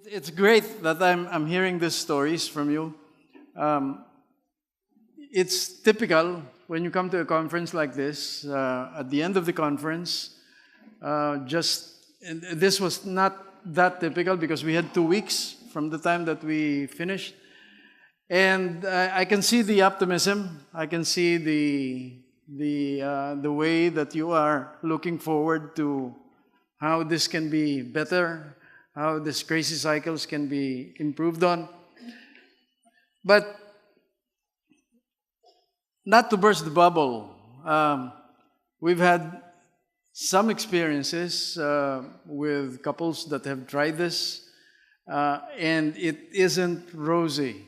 It's great that I'm hearing these stories from you. Um, it's typical when you come to a conference like this, at the end of the conference, and this was not that typical because we had 2 weeks from the time that we finished. And I can see the optimism. I can see the way that you are looking forward to how this can be better, how these crazy cycles can be improved on. But not to burst the bubble, we've had some experiences with couples that have tried this, and it isn't rosy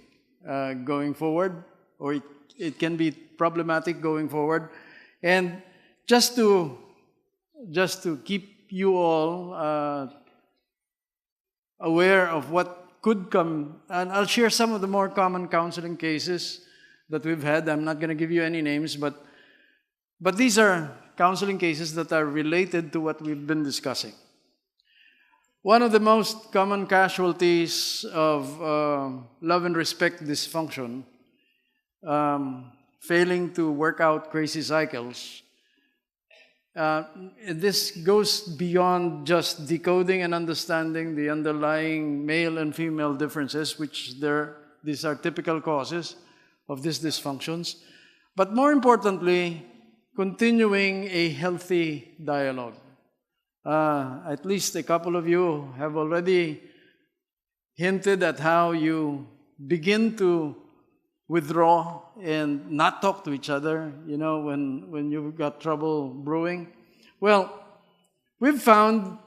going forward, or it can be problematic going forward. And just to keep you all aware of what could come, and I'll share some of the more common counseling cases that we've had. I'm not going to give you any names, but these are counseling cases that are related to what we've been discussing. One of the most common casualties of love and respect dysfunction, failing to work out crazy cycles, this goes beyond just decoding and understanding the underlying male and female differences, these are typical causes of these dysfunctions, but more importantly, continuing a healthy dialogue. At least a couple of you have already hinted at how you begin to withdraw and not talk to each other, when you've got trouble brewing. Well, we've found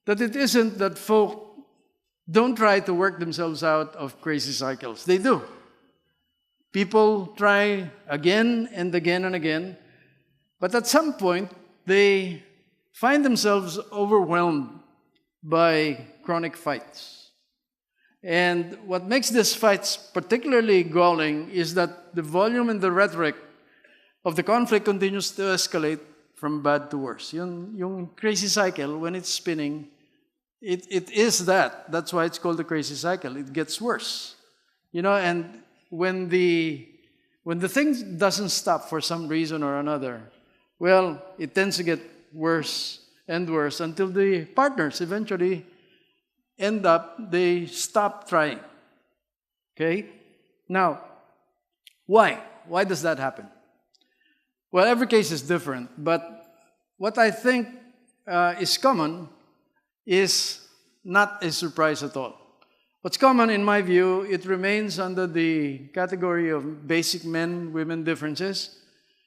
that it isn't that folk don't try to work themselves out of crazy cycles. They do. People try again and again and again, but at some point, they find themselves overwhelmed by chronic fights. And what makes these fights particularly galling is that the volume and the rhetoric of the conflict continues to escalate from bad to worse. Yung crazy cycle, when it's spinning, it is that. That's why it's called the crazy cycle. It gets worse. And when the thing doesn't stop for some reason or another, well, it tends to get worse and worse until the partners eventually they stop trying. Okay? Now, why? Why does that happen? Well, every case is different, but what I think is common is not a surprise at all. What's common, in my view, it remains under the category of basic men-women differences.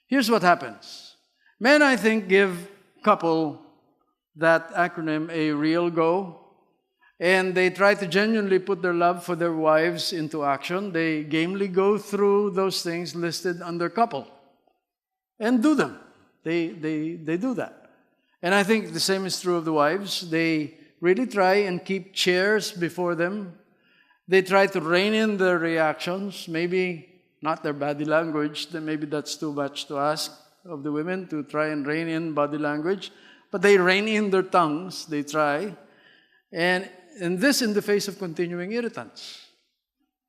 Here's what happens. Men, I think, give couple that acronym a real go, and they try to genuinely put their love for their wives into action. They gamely go through those things listed under couple and do them. They do that. And I think the same is true of the wives. They really try and keep chairs before them. They try to rein in their reactions, maybe not their body language, then maybe that's too much to ask of the women to try and rein in body language, but they rein in their tongues, they try, and this in the face of continuing irritants.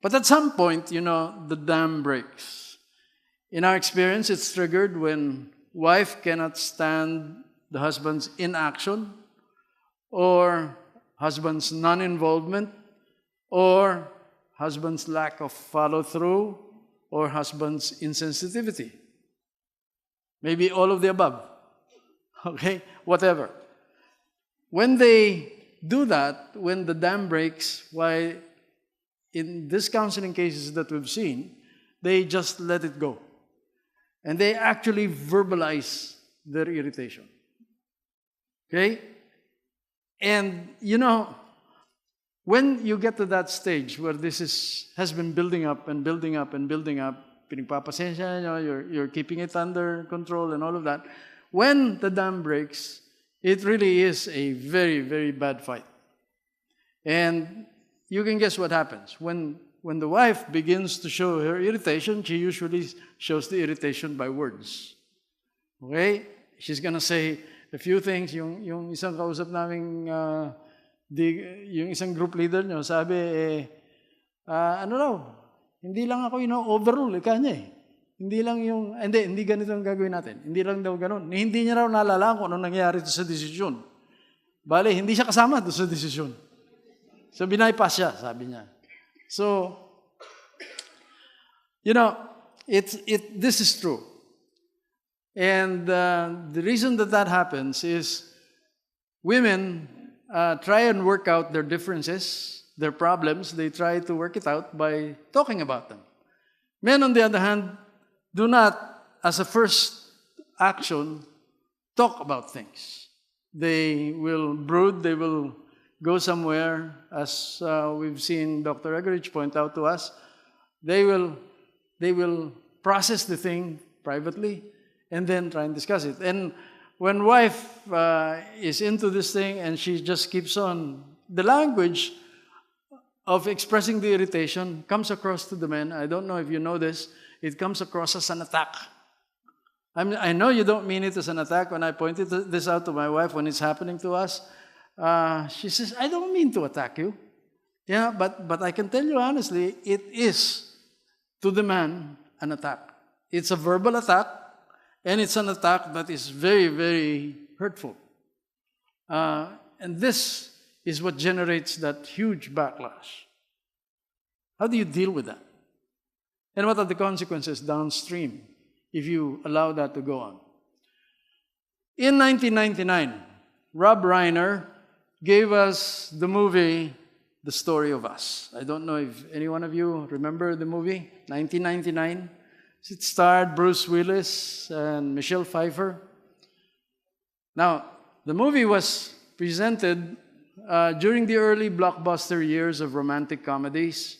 But at some point, the dam breaks. In our experience, it's triggered when wife cannot stand the husband's inaction, or husband's non-involvement, or husband's lack of follow-through, or husband's insensitivity. Maybe all of the above. Okay? Whatever. When they do that, when the dam breaks, why, in these counseling cases that we've seen, they just let it go. And they actually verbalize their irritation. Okay? And, when you get to that stage where this has been building up and building up and building up, pinagpapasensya nyo, you're keeping it under control and all of that, when the dam breaks, it really is a very, very bad fight. And you can guess what happens. When the wife begins to show her irritation, she usually shows the irritation by words. Okay? She's gonna say a few things. Yung isang kausap naming yung isang group leader nyo, sabi, ano raw, hindi lang ako overrule, ika niya eh. Hindi lang hindi ganito ang gagawin natin. Hindi lang daw ganun. Hindi niya raw naalala kung anong nangyari sa desisyon. Bale, hindi siya kasama doon sa desisyon. So, binaypass siya, sabi niya. So, this is true. And the reason that happens is women try and work out their differences, their problems. They try to work it out by talking about them. Men, on the other hand, do not, as a first action, talk about things. They will brood, they will go somewhere, as we've seen Dr. Egerich point out to us. They will process the thing privately and then try and discuss it. And when wife is into this thing and she just keeps on, the language of expressing the irritation comes across to the men. I don't know if you know this. It comes across as an attack. I know you don't mean it as an attack. When I pointed this out to my wife when it's happening to us, she says, I don't mean to attack you. Yeah, but I can tell you honestly, it is to the man an attack. It's a verbal attack, and it's an attack that is very, very hurtful. And this is what generates that huge backlash. How do you deal with that? And what are the consequences downstream if you allow that to go on? In 1999, Rob Reiner gave us the movie The Story of Us. I don't know if any one of you remember the movie, 1999. It starred Bruce Willis and Michelle Pfeiffer. Now, the movie was presented during the early blockbuster years of romantic comedies.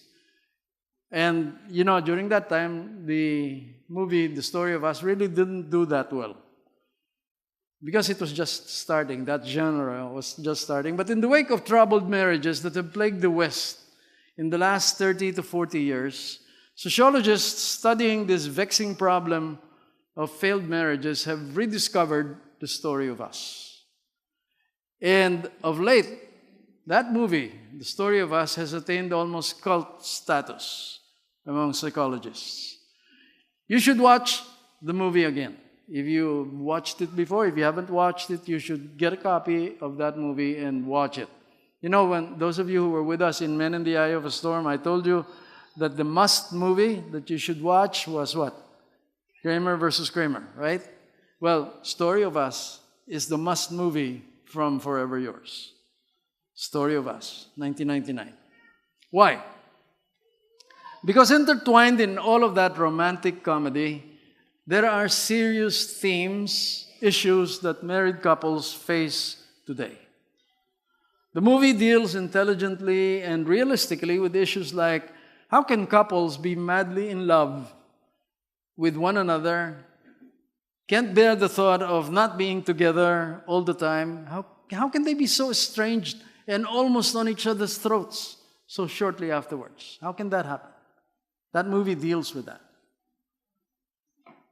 And, during that time, the movie, The Story of Us, really didn't do that well. Because it was just starting, that genre was just starting. But in the wake of troubled marriages that have plagued the West in the last 30 to 40 years, sociologists studying this vexing problem of failed marriages have rediscovered The Story of Us. And of late, that movie, The Story of Us, has attained almost cult status among psychologists. You should watch the movie again. If you watched it before, if you haven't watched it, you should get a copy of that movie and watch it. When those of you who were with us in Men in the Eye of a Storm, I told you that the must movie that you should watch was what? Kramer versus Kramer, right? Well, Story of Us is the must movie from Forever Yours. Story of Us, 1999. Why? Because intertwined in all of that romantic comedy, there are serious themes, issues that married couples face today. The movie deals intelligently and realistically with issues like, how can couples be madly in love with one another, can't bear the thought of not being together all the time? How can they be so estranged and almost on each other's throats so shortly afterwards? How can that happen? That movie deals with that.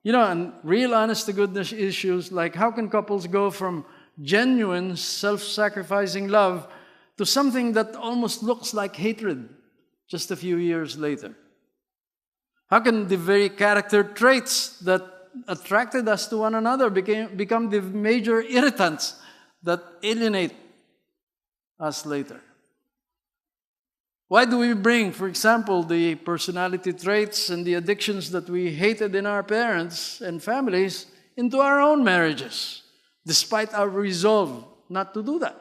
And real honest-to-goodness issues like how can couples go from genuine self-sacrificing love to something that almost looks like hatred just a few years later? How can the very character traits that attracted us to one another become the major irritants that alienate us later? Why do we bring, for example, the personality traits and the addictions that we hated in our parents and families into our own marriages, despite our resolve not to do that?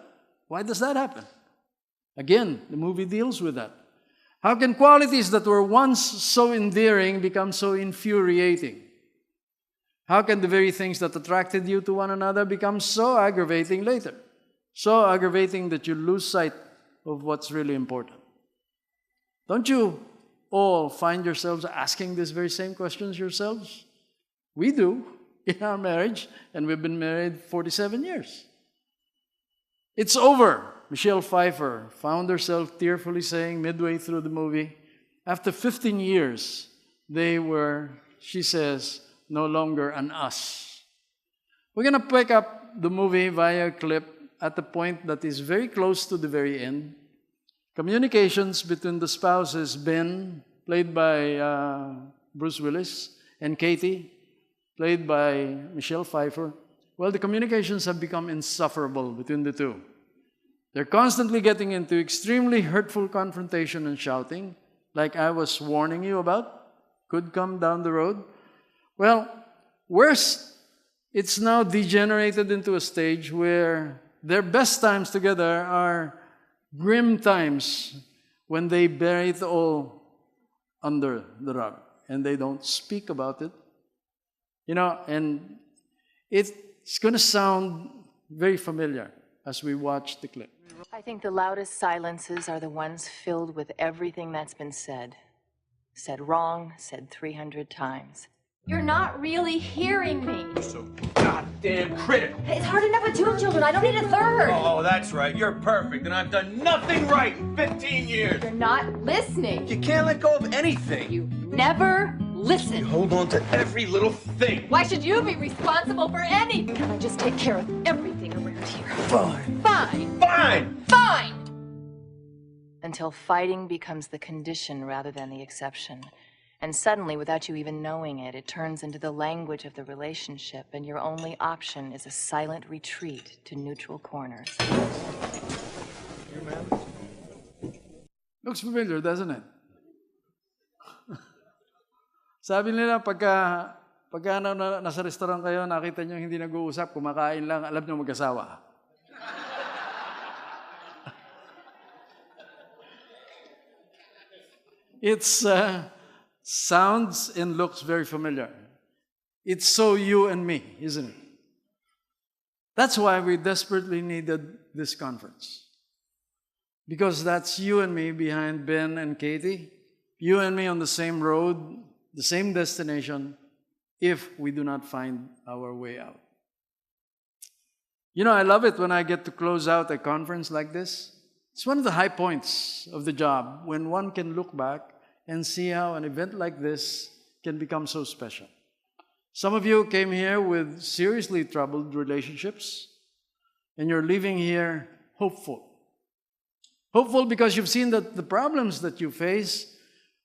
Why does that happen? Again, the movie deals with that. How can qualities that were once so endearing become so infuriating? How can the very things that attracted you to one another become so aggravating later? So aggravating that you lose sight of what's really important. Don't you all find yourselves asking these very same questions yourselves? We do in our marriage, and we've been married 47 years. It's over. Michelle Pfeiffer found herself tearfully saying midway through the movie, after 15 years, they were, she says, no longer an us. We're going to pick up the movie via a clip at a point that is very close to the very end. Communications between the spouses, Ben, played by Bruce Willis, and Katie, played by Michelle Pfeiffer. Well, the communications have become insufferable between the two. They're constantly getting into extremely hurtful confrontation and shouting, like I was warning you about, could come down the road. Well, worse, it's now degenerated into a stage where their best times together are grim times when they bury it all under the rug and they don't speak about it. You know, and it's going to sound very familiar as we watch the clip. I think the loudest silences are the ones filled with everything that's been said. Said wrong, said 300 times. You're not really hearing me. You're so goddamn critical. It's hard enough with 2 children. I don't need a third. Oh, that's right. You're perfect, and I've done nothing right in 15 years. You're not listening. You can't let go of anything. You never listen. You hold on to every little thing. Why should you be responsible for anything? Can I just take care of everything around here? Fine. Fine. Fine. Fine. Until fighting becomes the condition rather than the exception. And suddenly, without you even knowing it, it turns into the language of the relationship, and your only option is a silent retreat to neutral corners. Looks familiar, doesn't it? Sabi nila, pagka nasa restaurant kayo, nakita nyo hindi nag-uusap, kumakain lang, alam nyo mag-asawa. It's sounds and looks very familiar. It's so you and me, isn't it? That's why we desperately needed this conference. Because that's you and me behind Ben and Katie, you and me on the same road, the same destination, if we do not find our way out. You know, I love it when I get to close out a conference like this. It's one of the high points of the job, when one can look back and see how an event like this can become so special. Some of you came here with seriously troubled relationships, and you're leaving here hopeful. Hopeful because you've seen that the problems that you face,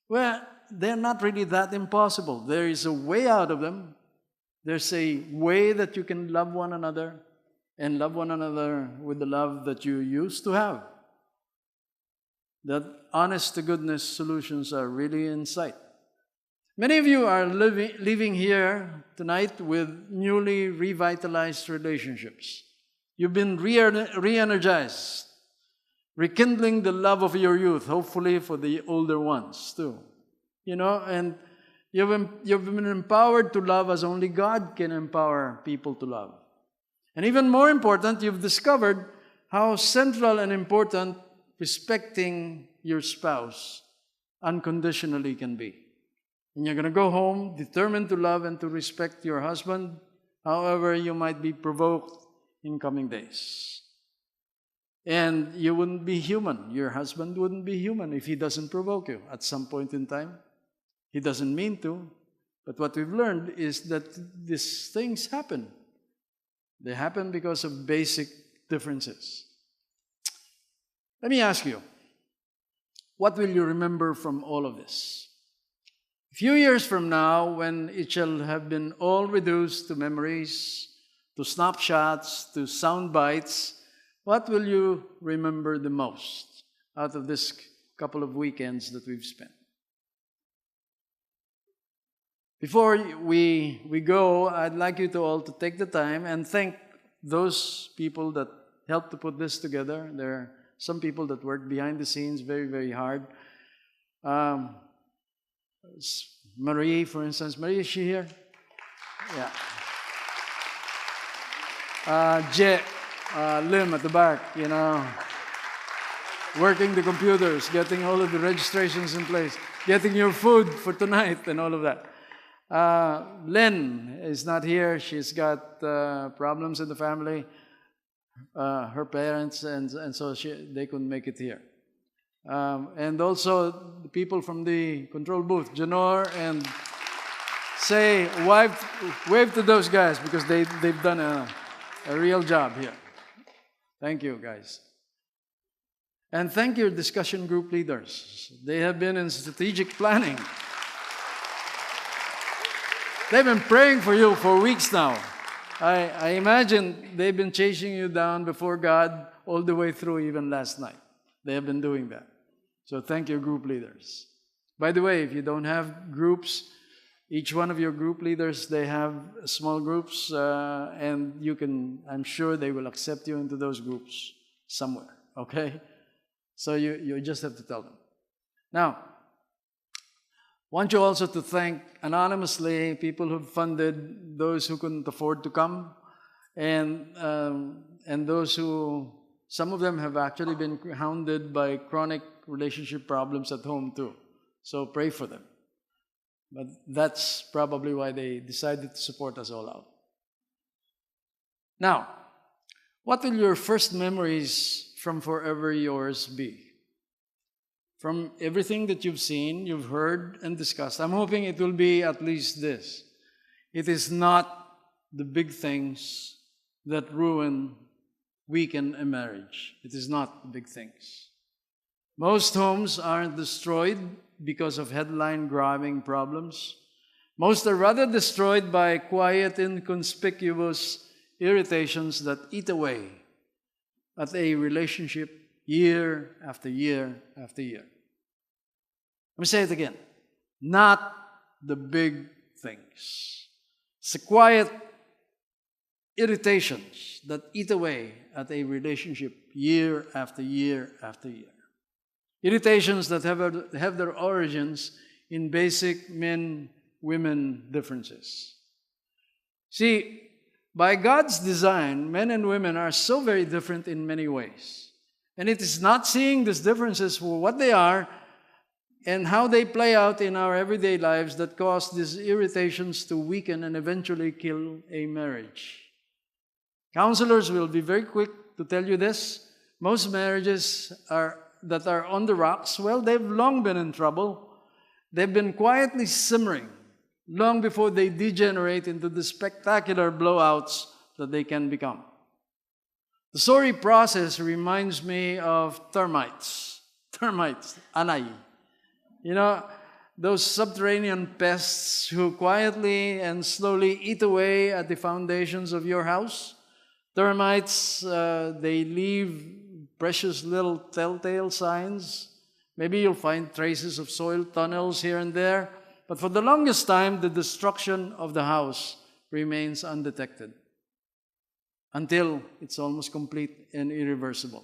well, they're not really that impossible. There is a way out of them. There's a way that you can love one another and love one another with the love that you used to have. That honest-to-goodness solutions are really in sight. Many of you are leaving here tonight with newly revitalized relationships. You've been re-energized, rekindling the love of your youth, hopefully for the older ones too. You know, and you've been empowered to love as only God can empower people to love. And even more important, you've discovered how central and important respecting your spouse unconditionally can be. And you're going to go home determined to love and to respect your husband, however you might be provoked in coming days. And you wouldn't be human. Your husband wouldn't be human if he doesn't provoke you at some point in time. He doesn't mean to. But what we've learned is that these things happen. They happen because of basic differences. Let me ask you, what will you remember from all of this? A few years from now, when it shall have been all reduced to memories, to snapshots, to sound bites, what will you remember the most out of this couple of weekends that we've spent? Before we go, I'd like you to all to take the time and thank those people that helped to put this together. There are some people that worked behind the scenes very, very hard. Marie, for instance. Marie, is she here? Yeah. Jet, Lim at the back, you know, working the computers, getting all of the registrations in place, getting your food for tonight and all of that. Len is not here. She's got problems in the family, her parents, and so they couldn't make it here. And also the people from the control booth, Janor, and say, wave to those guys because they've done a real job here. Thank you, guys. And thank your discussion group leaders. They have been in strategic planning. They've been praying for you for weeks now. I imagine they've been chasing you down before God all the way through even last night. They have been doing that. So thank your group leaders. By the way, if you don't have groups, each one of your group leaders, they have small groups, and you can, I'm sure they will accept you into those groups somewhere, okay? So you just have to tell them. Now, I want you also to thank anonymously people who funded those who couldn't afford to come, and those who, some of them have actually been hounded by chronic relationship problems at home too. So pray for them. But that's probably why they decided to support us all out. Now, what will your first memories from Forever Yours be? From everything that you've seen, you've heard, and discussed, I'm hoping it will be at least this. It is not the big things that ruin, weaken a marriage. It is not the big things. Most homes aren't destroyed because of headline-grabbing problems. Most are rather destroyed by quiet, inconspicuous irritations that eat away at a relationship year after year after year. Let me say it again. Not the big things. It's the quiet irritations that eat away at a relationship year after year after year. Irritations that have their origins in basic men-women differences. See, by God's design, men and women are so very different in many ways. And it is not seeing these differences for what they are and how they play out in our everyday lives that cause these irritations to weaken and eventually kill a marriage. Counselors will be very quick to tell you this. Most marriages that are on the rocks, well, they've long been in trouble. They've been quietly simmering long before they degenerate into the spectacular blowouts that they can become. The sorry process reminds me of termites. Termites, anay. You know, those subterranean pests who quietly and slowly eat away at the foundations of your house. Termites, they leave precious little telltale signs. Maybe you'll find traces of soil tunnels here and there. But for the longest time, the destruction of the house remains undetected until it's almost complete and irreversible.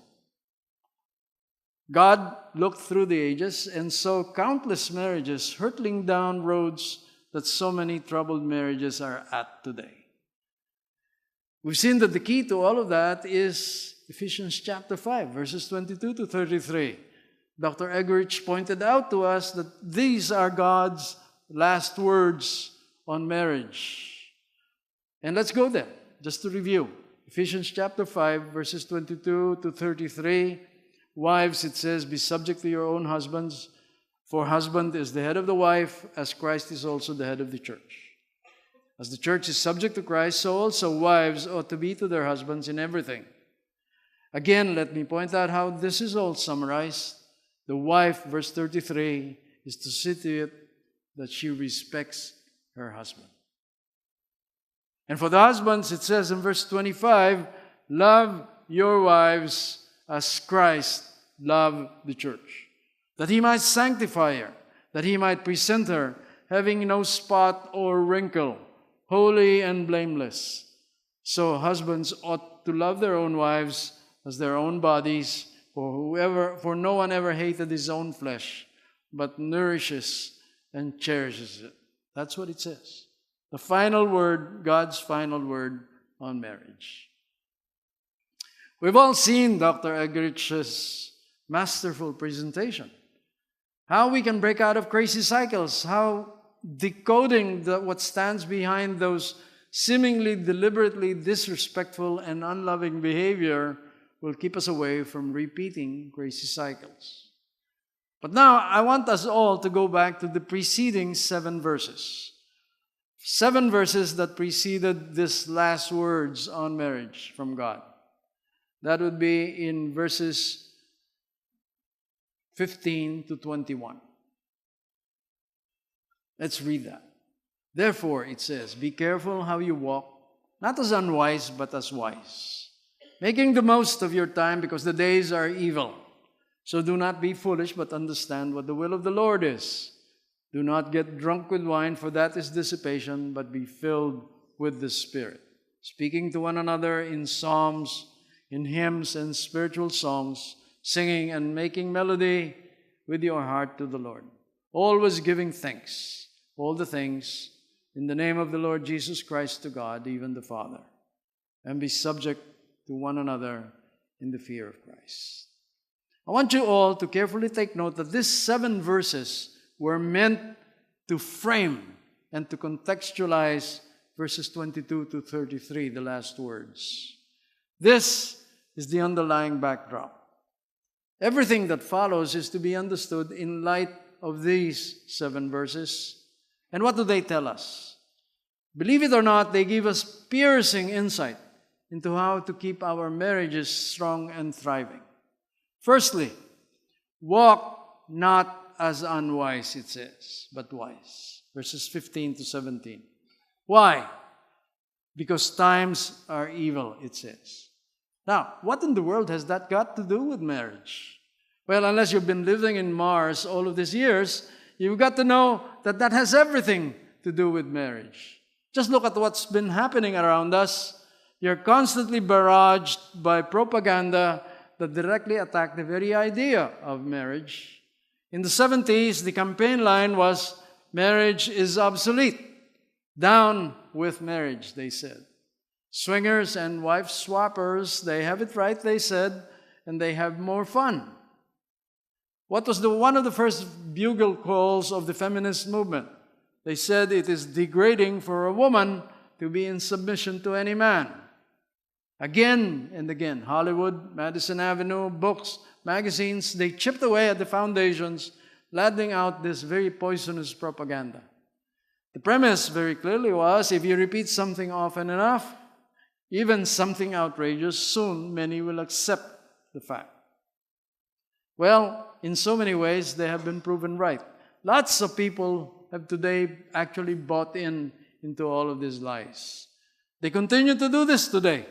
God looked through the ages and saw countless marriages hurtling down roads that so many troubled marriages are at today. We've seen that the key to all of that is Ephesians chapter 5, verses 22 to 33. Dr. Egerich pointed out to us that these are God's last words on marriage. And let's go there, just to review. Ephesians chapter 5, verses 22 to 33. Wives, it says, be subject to your own husbands, for husband is the head of the wife, as Christ is also the head of the church. As the church is subject to Christ, so also wives ought to be to their husbands in everything. Again, let me point out how this is all summarized. The wife, verse 33, is to see to it that she respects her husband. And for the husbands, it says in verse 25, love your wives as Christ loved the church, that he might sanctify her, that he might present her, having no spot or wrinkle, holy and blameless. So husbands ought to love their own wives as their own bodies, for no one ever hated his own flesh, but nourishes and cherishes it. That's what it says. The final word, God's final word on marriage. We've all seen Dr. Egerich's masterful presentation. How we can break out of crazy cycles, how decoding what stands behind those seemingly deliberately disrespectful and unloving behavior will keep us away from repeating crazy cycles. But now, I want us all to go back to the preceding 7 verses. 7 verses that preceded these last words on marriage from God. That would be in verses 15 to 21. Let's read that. Therefore, it says, be careful how you walk, not as unwise, but as wise, making the most of your time because the days are evil. So do not be foolish, but understand what the will of the Lord is. Do not get drunk with wine, for that is dissipation, but be filled with the Spirit, speaking to one another in psalms, in hymns and spiritual songs, singing and making melody with your heart to the Lord, always giving thanks, all the things, in the name of the Lord Jesus Christ to God, even the Father, and be subject to one another in the fear of Christ. I want you all to carefully take note that these 7 verses were meant to frame and to contextualize verses 22 to 33, the last words. This is the underlying backdrop. Everything that follows is to be understood in light of these 7 verses. And what do they tell us? Believe it or not, they give us piercing insight into how to keep our marriages strong and thriving. Firstly, walk not as unwise, it says, but wise. Verses 15 to 17. Why? Because times are evil, it says. Now, what in the world has that got to do with marriage? Well, unless you've been living in Mars all of these years, you've got to know that that has everything to do with marriage. Just look at what's been happening around us. You're constantly barraged by propaganda that directly attack the very idea of marriage. In the 70s, the campaign line was, marriage is obsolete. Down with marriage, they said. Swingers and wife swappers, they have it right, they said, and they have more fun. What was one of the first bugle calls of the feminist movement? They said it is degrading for a woman to be in submission to any man. Again and again, Hollywood, Madison Avenue, books, magazines, they chipped away at the foundations, lading out this very poisonous propaganda. The premise very clearly was, if you repeat something often enough, even something outrageous, soon many will accept the fact. Well, in so many ways, they have been proven right. Lots of people have today actually bought into all of these lies. They continue to do this today.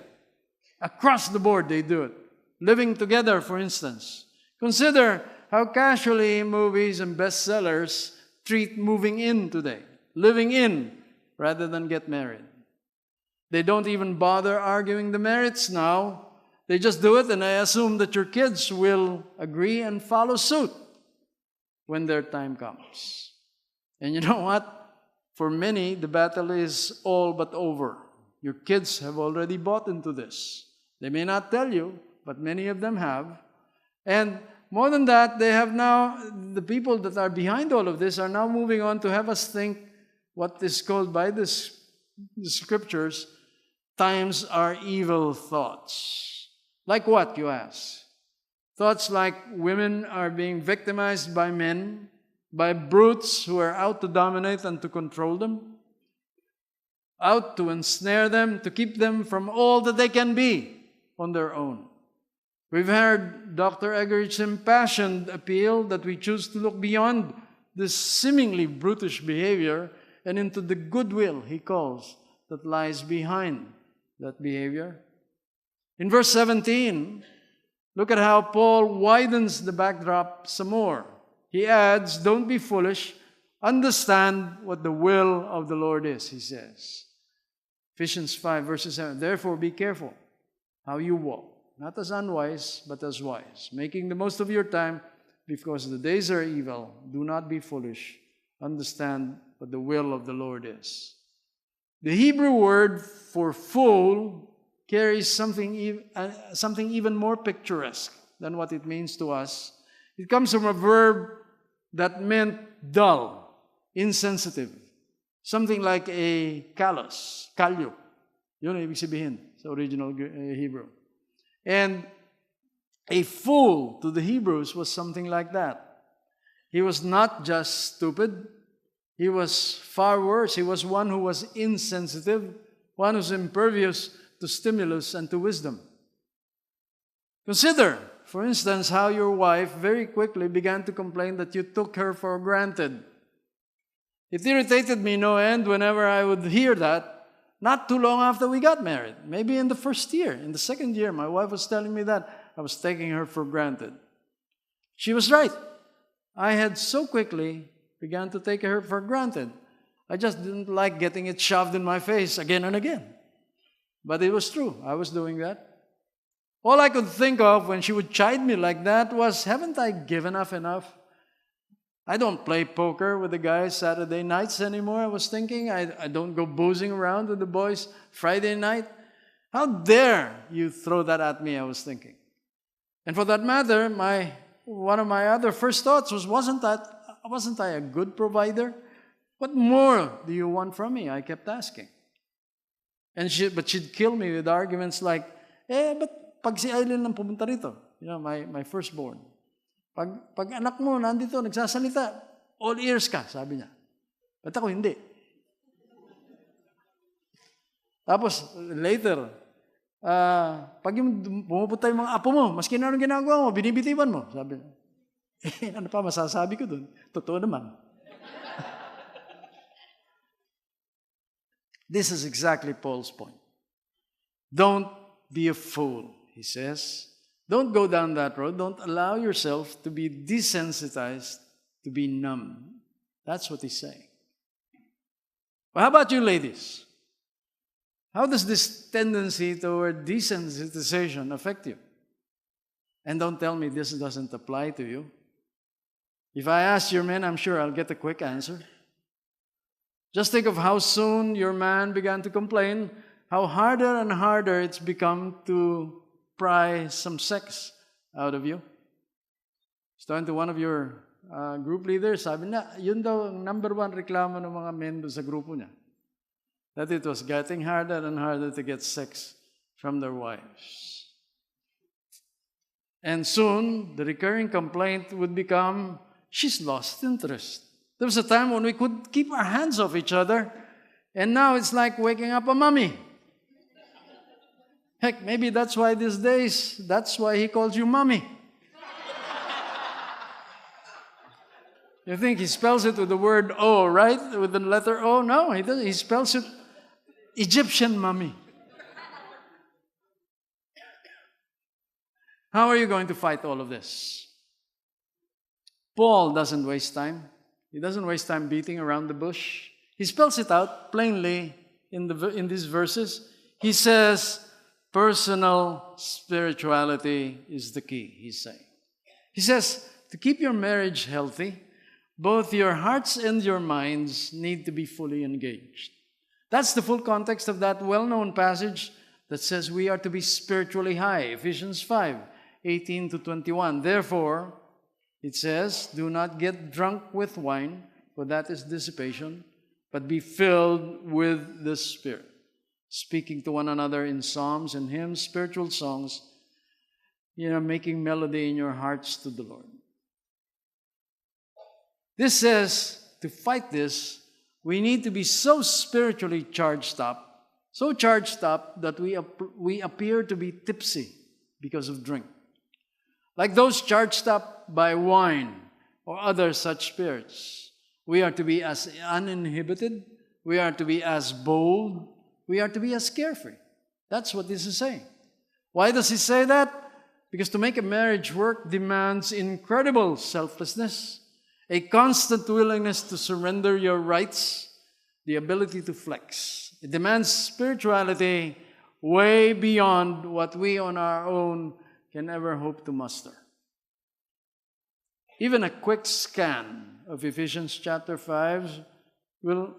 Across the board, they do it. Living together, for instance. Consider how casually movies and bestsellers treat moving in today. Living in rather than get married. They don't even bother arguing the merits now. They just do it, and I assume that your kids will agree and follow suit when their time comes. And you know what? For many, the battle is all but over. Your kids have already bought into this. They may not tell you, but many of them have. And more than that, they have now, the people that are behind all of this are now moving on to have us think what is called by the scriptures, times are evil thoughts. Like what, you ask? Thoughts like women are being victimized by men, by brutes who are out to dominate and to control them, out to ensnare them, to keep them from all that they can be on their own. We've heard Dr. Eggerich's impassioned appeal that we choose to look beyond this seemingly brutish behavior and into the goodwill, he calls, that lies behind that behavior. In verse 17, look at how Paul widens the backdrop some more. He adds, don't be foolish, understand what the will of the Lord is, he says. Ephesians 5, verses 7, therefore be careful how you walk, not as unwise, but as wise, making the most of your time, because the days are evil. Do not be foolish. Understand what the will of the Lord is. The Hebrew word for fool carries something even more picturesque than what it means to us. It comes from a verb that meant dull, insensitive, something like a callous, kalyo. Yun ang ibig sabihin sa original Hebrew. And a fool to the Hebrews was something like that. He was not just stupid. He was far worse. He was one who was insensitive, one who's impervious to stimulus and to wisdom. Consider, for instance, how your wife very quickly began to complain that you took her for granted. It irritated me no end whenever I would hear that, not too long after we got married. Maybe in the first year. In the second year, my wife was telling me that I was taking her for granted. She was right. I had so quickly began to take her for granted. I just didn't like getting it shoved in my face again and again. But it was true. I was doing that. All I could think of when she would chide me like that was, haven't I given up enough? I don't play poker with the guys Saturday nights anymore, I was thinking. I don't go boozing around with the boys Friday night. How dare you throw that at me, I was thinking. And for that matter, one of my other first thoughts was, wasn't I a good provider? What more do you want from me? I kept asking. But she'd kill me with arguments like, but pag si Aileen lang pumunta rito, my firstborn, pag anak mo nandito, nagsasalita, all ears ka, sabi niya. Ba't ako hindi? Tapos, later, pag yung pumupunta yung mga apo mo, maski na anong ginagawa mo, binibitiwan mo, sabi niya. Ano pa masasabi ko dun? Totoo naman. This is exactly Paul's point. Don't be a fool, he says. Don't go down that road. Don't allow yourself to be desensitized, to be numb. That's what he's saying. Well, how about you ladies? How does this tendency toward desensitization affect you? And don't tell me this doesn't apply to you. If I ask your men, I'm sure I'll get a quick answer. Just think of how soon your man began to complain, how harder and harder it's become to pry some sex out of you. I was talking to one of your group leaders, sabi na, yun daw ang number one reklamo ng mga men doon sa grupo niya. That it was getting harder and harder to get sex from their wives. And soon, the recurring complaint would become, she's lost interest. There was a time when we could keep our hands off each other, and now it's like waking up a mummy. Heck, maybe that's why these days, that's why he calls you mommy. You think he spells it with the word O, right? With the letter O? No, he doesn't. He spells it Egyptian mummy. How are you going to fight all of this? Paul doesn't waste time. He doesn't waste time beating around the bush. He spells it out plainly in these verses. He says, personal spirituality is the key, he's saying. He says, to keep your marriage healthy, both your hearts and your minds need to be fully engaged. That's the full context of that well-known passage that says we are to be spiritually high, Ephesians 5:18-21. Therefore, it says, do not get drunk with wine, for that is dissipation, but be filled with the Spirit, speaking to one another in psalms and hymns, spiritual songs, making melody in your hearts to the Lord. This says, to fight this, we need to be so spiritually charged up that we appear to be tipsy because of drink. Like those charged up by wine or other such spirits. We are to be as uninhibited. We are to be as bold. We are to be as carefree. That's what this is saying. Why does he say that? Because to make a marriage work demands incredible selflessness, a constant willingness to surrender your rights, the ability to flex. It demands spirituality way beyond what we on our own can ever hope to muster. Even a quick scan of Ephesians chapter 5 will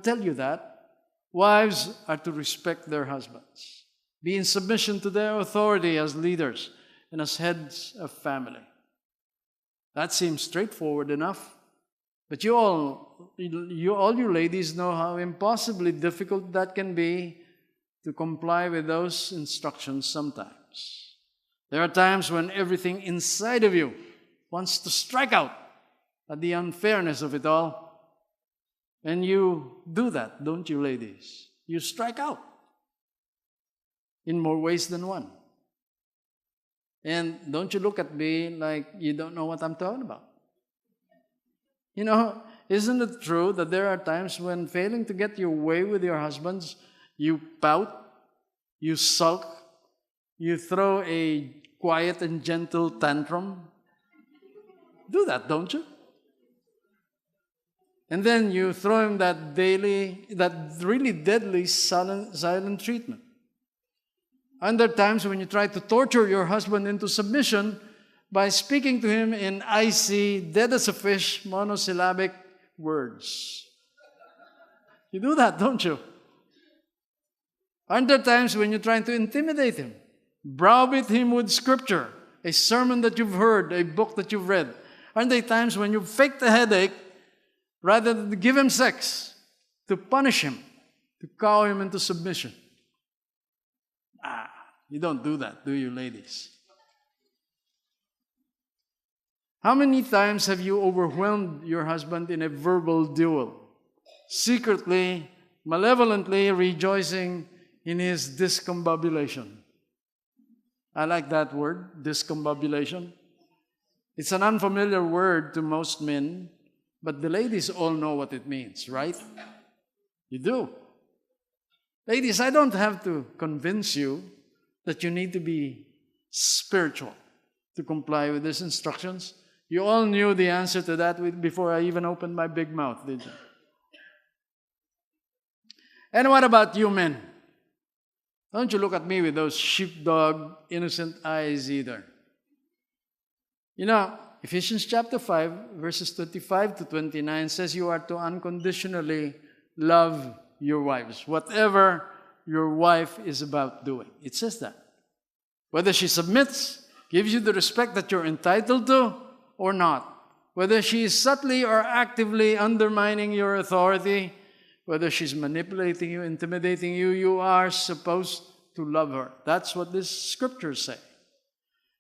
tell you that wives are to respect their husbands, be in submission to their authority as leaders and as heads of family. That seems straightforward enough, but all you ladies know how impossibly difficult that can be to comply with those instructions sometimes. There are times when everything inside of you wants to strike out at the unfairness of it all. And you do that, don't you, ladies? You strike out in more ways than one. And don't you look at me like you don't know what I'm talking about. You know, isn't it true that there are times when failing to get your way with your husbands, you pout, you sulk, you throw a quiet and gentle tantrum? Do that, don't you? And then you throw him that really deadly silent treatment. And there are times when you try to torture your husband into submission by speaking to him in icy, dead as a fish, monosyllabic words. You do that, don't you? Aren't there times when you're trying to intimidate him, browbeat him with scripture, a sermon that you've heard, a book that you've read? Aren't there times when you fake the headache rather than to give him sex, to punish him, to cow him into submission? You don't do that, do you, ladies? How many times have you overwhelmed your husband in a verbal duel, secretly, malevolently rejoicing in his discombobulation? I like that word, discombobulation. It's an unfamiliar word to most men, but the ladies all know what it means, right? You do. Ladies, I don't have to convince you that you need to be spiritual to comply with these instructions. You all knew the answer to that before I even opened my big mouth, did you? And what about you men? Don't you look at me with those sheepdog, innocent eyes either. You know, Ephesians chapter 5, verses 25 to 29 says you are to unconditionally love your wives, whatever your wife is about doing. It says that. Whether she submits, gives you the respect that you're entitled to or not. Whether she is subtly or actively undermining your authority, whether she's manipulating you, intimidating you, you are supposed to love her. That's what this scriptures say.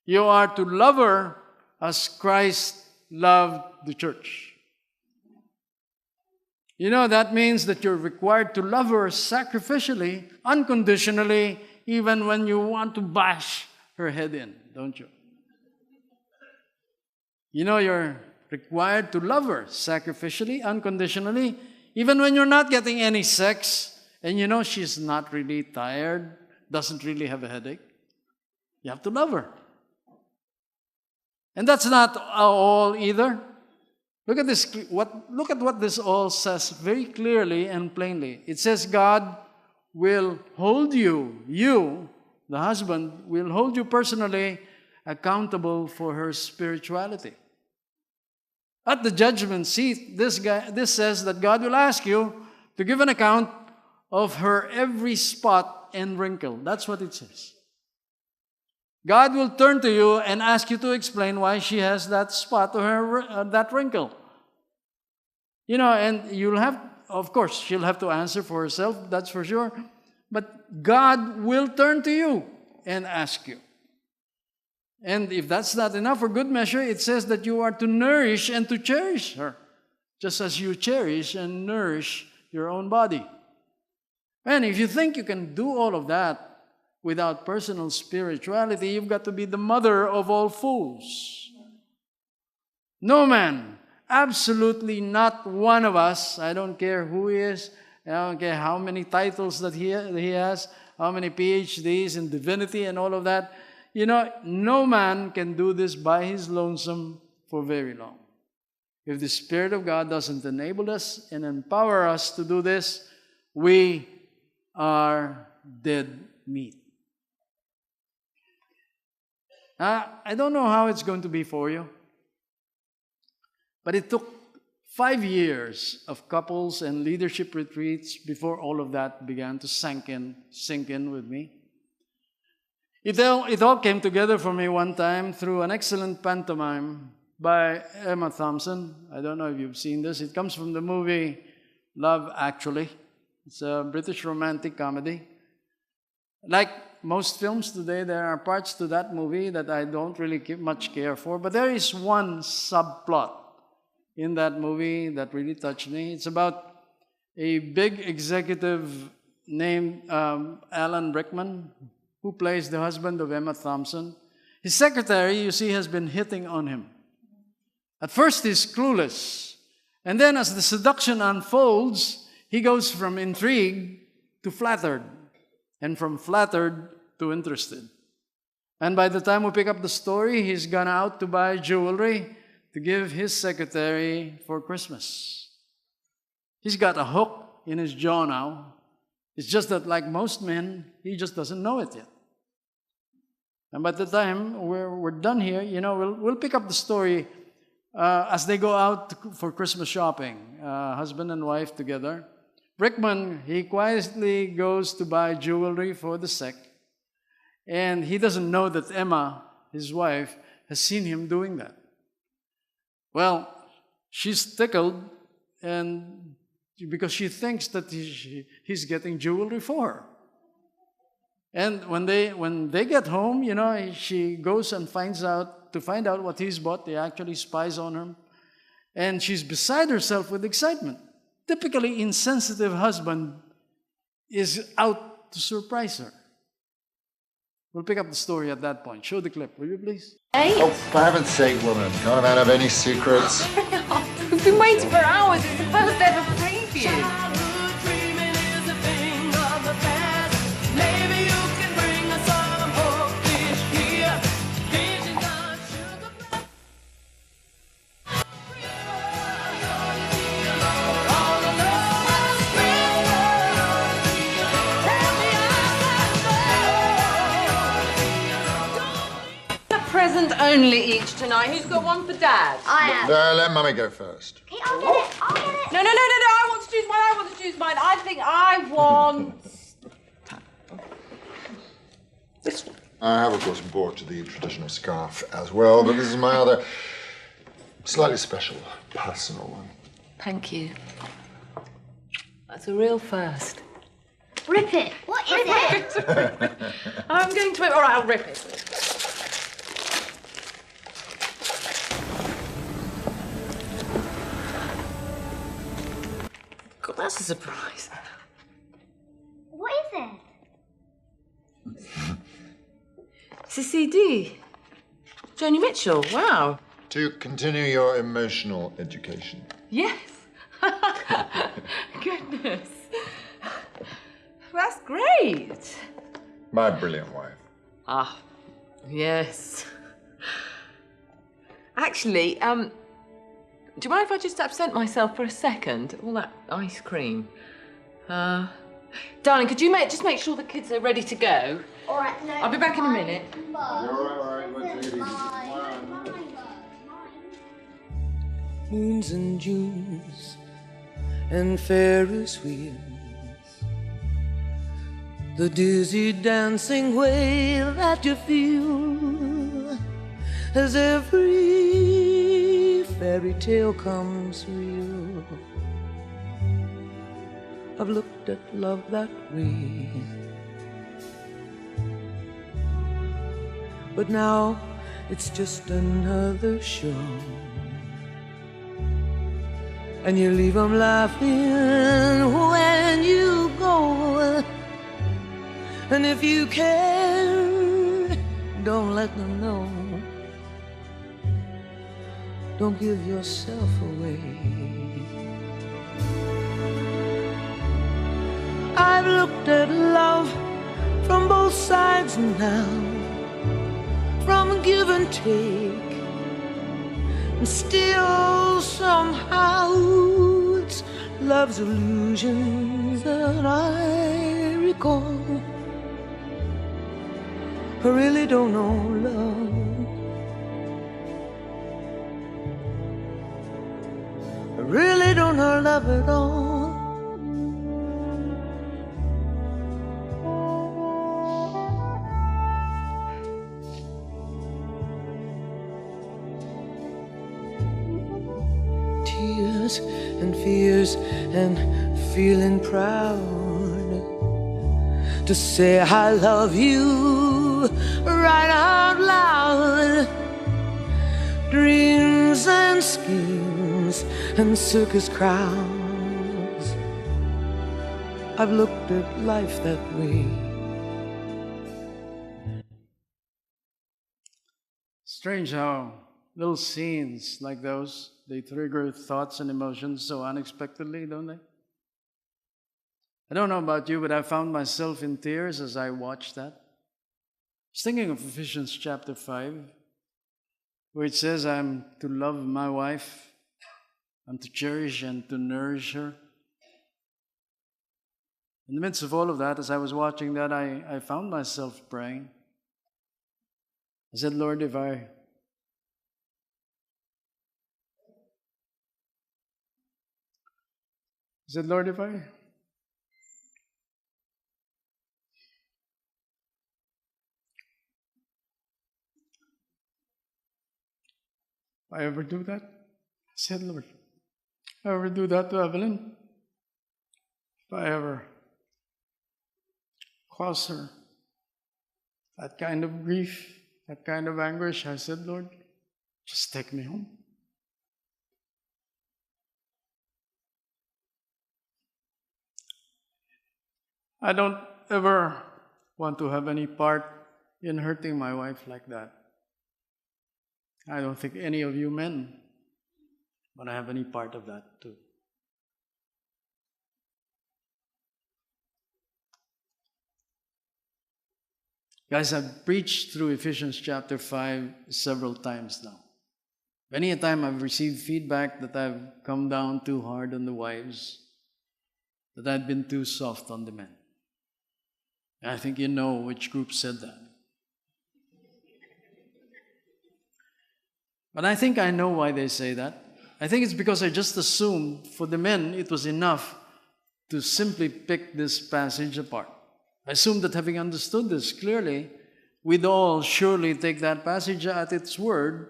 You are to love her as Christ loved the church. You know, that means that you're required to love her sacrificially, unconditionally, even when you want to bash her head in, don't you? You know, you're required to love her sacrificially, unconditionally, even when you're not getting any sex, and you know she's not really tired, doesn't really have a headache. You have to love her. And that's not all either. Look at this. Look at what this all says very clearly and plainly. It says God will hold you, the husband, will hold you personally accountable for her spirituality. At the judgment seat, this says that God will ask you to give an account of her every spot and wrinkle. That's what it says. God will turn to you and ask you to explain why she has that spot or that wrinkle. You know, and you'll have, of course, she'll have to answer for herself, that's for sure. But God will turn to you and ask you. And if that's not enough, for good measure, it says that you are to nourish and to cherish her, just as you cherish and nourish your own body. And if you think you can do all of that without personal spirituality, you've got to be the mother of all fools. No man, absolutely not one of us, I don't care who he is, I don't care how many titles that he has, how many PhDs in divinity and all of that, you know, no man can do this by his lonesome for very long. If the Spirit of God doesn't enable us and empower us to do this, we are dead meat. I don't know how it's going to be for you, but it took 5 years of couples and leadership retreats before all of that began to sink in with me. It all came together for me one time through an excellent pantomime by Emma Thompson. I don't know if you've seen this. It comes from the movie Love Actually. It's a British romantic comedy. Like most films today, there are parts to that movie that I don't really much care for, but there is one subplot in that movie that really touched me. It's about a big executive named Alan Rickman, who plays the husband of Emma Thompson. His secretary, you see, has been hitting on him. At first, he's clueless. And then as the seduction unfolds, he goes from intrigued to flattered, and from flattered to interested. And by the time we pick up the story, he's gone out to buy jewelry to give his secretary for Christmas. He's got a hook in his jaw now. It's just that, like most men, he just doesn't know it yet. And by the time we're done here, we'll pick up the story as they go out for Christmas shopping, husband and wife together. Brickman, he quietly goes to buy jewelry for the sec, and he doesn't know that Emma, his wife, has seen him doing that. Well, she's tickled, and because she thinks that he's getting jewelry for her. And when they get home, she goes and finds out what he's bought. He actually spies on her, and she's beside herself with excitement. Typically insensitive husband is out to surprise her. We'll pick up the story at that point. Show the clip, will you please? Hey? Oh, for heaven's sake, woman. Can't a man have any secrets? We've been waiting for hours. It's the first ever preview. Present only each tonight. Who's got one for Dad? I am. Let Mummy go first. Okay, I'll get it. I'll get it. No. I want to choose mine. I want to choose mine. I think I want... this one. I have, of course, bought the traditional scarf as well, but this is my other slightly special, personal one. Thank you. That's a real first. Rip it. What is it? I'm going to... All right, I'll rip it. God, that's a surprise. What is it? It's a CD. Joni Mitchell, wow. To continue your emotional education. Yes. Goodness. That's great. My brilliant wife. Ah, yes. Actually, do you mind if I just absent myself for a second? All that ice cream. Darling, could you just make sure the kids are ready to go? All right, no. I'll be back in a minute. All right. Moons and Junes and Ferris wheels, the dizzy dancing way that you feel as every fairy tale comes real. I've looked at love that way, but now it's just another show. And you leave them laughing when you go. And if you care, don't let them know. Don't give yourself away. I've looked at love from both sides now, from give and take. And still somehow it's love's illusions that I recall. I really don't know love. I really don't know love at all. Tears and fears and feeling proud to say I love you right out loud. Dreams and schemes and circus crowds, I've looked at life that way. Strange how little scenes like those, they trigger thoughts and emotions so unexpectedly, don't they? I don't know about you, but I found myself in tears as I watched that. I was thinking of Ephesians chapter 5, where it says, I'm to love my wife, I'm to cherish and to nourish her. In the midst of all of that, as I was watching that, I found myself praying. I said, Lord, if I if I ever do that, I said, Lord, if I ever do that to Evelyn, if I ever cause her that kind of grief, that kind of anguish, I said, Lord, just take me home. I don't ever want to have any part in hurting my wife like that. I don't think any of you men want to have any part of that too. Guys, I've preached through Ephesians chapter 5 several times now. Many a time I've received feedback that I've come down too hard on the wives, that I've been too soft on the men. And I think you know which group said that. But I think I know why they say that. I think it's because I just assumed for the men it was enough to simply pick this passage apart. I assumed that having understood this clearly, we'd all surely take that passage at its word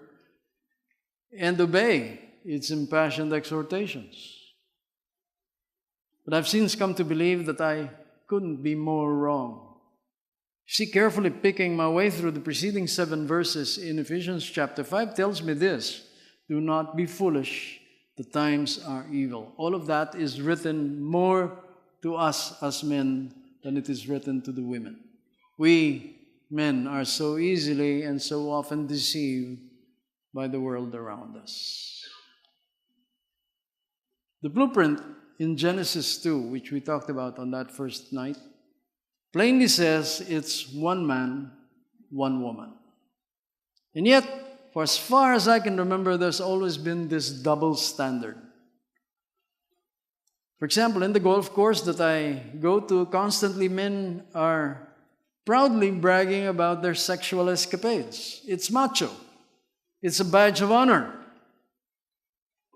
and obey its impassioned exhortations. But I've since come to believe that I couldn't be more wrong. See, carefully picking my way through the preceding 7 verses in Ephesians chapter 5 tells me this: do not be foolish, the times are evil. All of that is written more to us as men than it is written to the women. We men are so easily and so often deceived by the world around us. The blueprint in Genesis 2, which we talked about on that first night, plainly says it's one man, one woman. And yet, for as far as I can remember, there's always been this double standard. For example, in the golf course that I go to, constantly men are proudly bragging about their sexual escapades. It's macho. It's a badge of honor.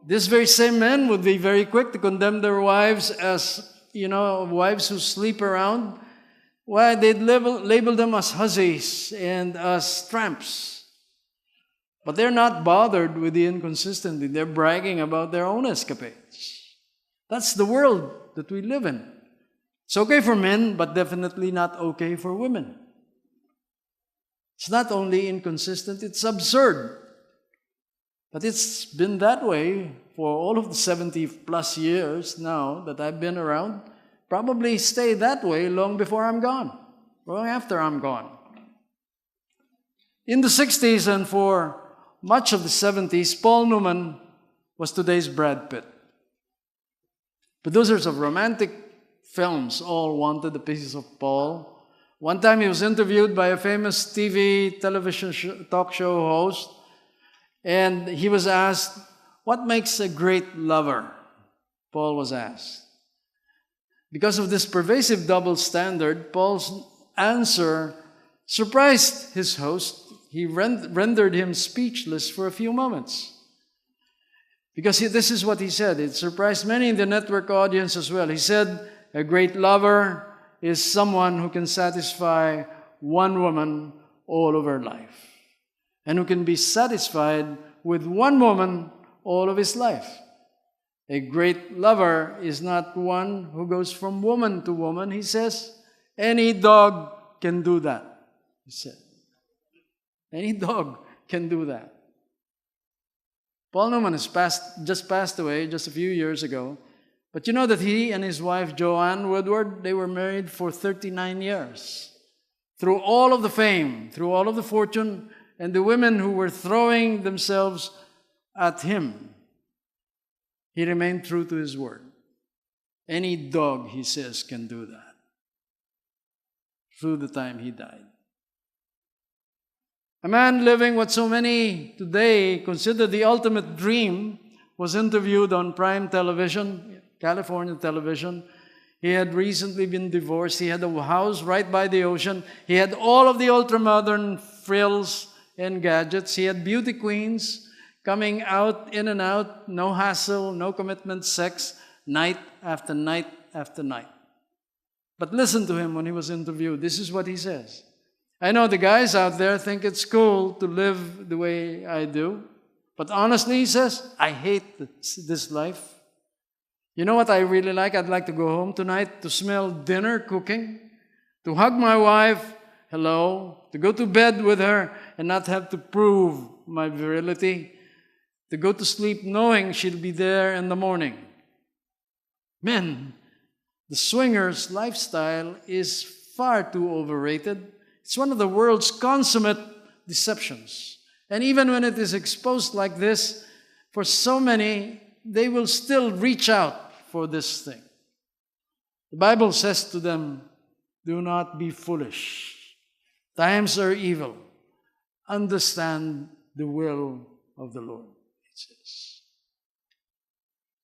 These very same men would be very quick to condemn their wives as, wives who sleep around. Why, they'd label them as hussies and as tramps. But they're not bothered with the inconsistency. They're bragging about their own escapades. That's the world that we live in. It's okay for men, but definitely not okay for women. It's not only inconsistent, it's absurd. But it's been that way for all of the 70 plus years now that I've been around. Probably stay that way long before I'm gone, long after I'm gone. In the 60s and for much of the 70s, Paul Newman was today's Brad Pitt. Producers of romantic films all wanted a piece of Paul. One time he was interviewed by a famous television talk show host, and he was asked, what makes a great lover? Paul was asked. Because of this pervasive double standard, Paul's answer surprised his host. He rendered him speechless for a few moments. Because this is what he said. It surprised many in the network audience as well. He said, a great lover is someone who can satisfy one woman all of her life, and who can be satisfied with one woman all of his life. A great lover is not one who goes from woman to woman. He says, any dog can do that, he said. Any dog can do that. Paul Newman just passed away just a few years ago. But you know that he and his wife, Joanne Woodward, they were married for 39 years. Through all of the fame, through all of the fortune, and the women who were throwing themselves at him, he remained true to his word. Any dog, he says, can do that. Through the time he died. A man living what so many today consider the ultimate dream was interviewed on prime television, California television. He had recently been divorced. He had a house right by the ocean. He had all of the ultra-modern frills and gadgets. He had beauty queens coming out, in and out, no hassle, no commitment, sex, night after night after night. But listen to him when he was interviewed. This is what he says. I know the guys out there think it's cool to live the way I do. But honestly, he says, I hate this life. You know what I really like? I'd like to go home tonight to smell dinner cooking, to hug my wife, hello, to go to bed with her and not have to prove my virility, to go to sleep knowing she'll be there in the morning. Men, the swingers' lifestyle is far too overrated. It's one of the world's consummate deceptions. And even when it is exposed like this, for so many, they will still reach out for this thing. The Bible says to them, do not be foolish. Times are evil. Understand the will of the Lord, it says.